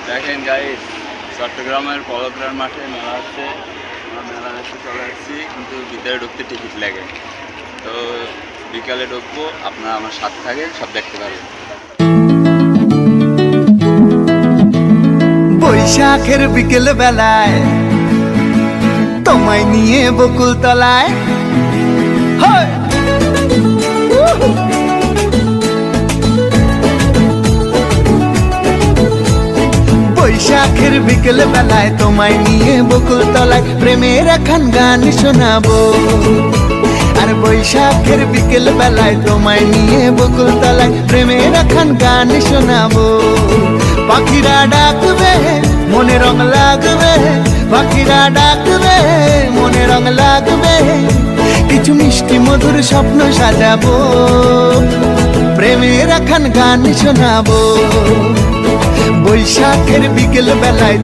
দেখেন গাইস, চট্টগ্রামের পলকরার মাঠে মেলা হচ্ছে। আমরা মেলা দেখতে চলে আসছি, কিন্তু ভিতরে ঢুকতে টিকিট লাগে। তো বিকালে ঢুকবো, আপনারা আমার সাথে থাকেন, সব দেখতে পারবেন। বৈশাখের বিকেল বেলায় তোমায় নিয়ে বকুল তলায় বৈশাখের বিকেল বেলায় তোমায় নিয়ে বকুল তলায় প্রেমের এখন গান শোনাবো। আর বৈশাখের বিকেল বেলায় তোমায় নিয়ে বকুল তলায় প্রেমের এখন গান শোনাবো। পাখিরা ডাকবে মনে রং লাগবে, পাখিরা ডাকবে মনে রং লাগবে, কিছু মিষ্টি মধুর স্বপ্ন সাজাবো, প্রেমের এখন গান শোনাবো। বৈশাখের বিকেল বেলায়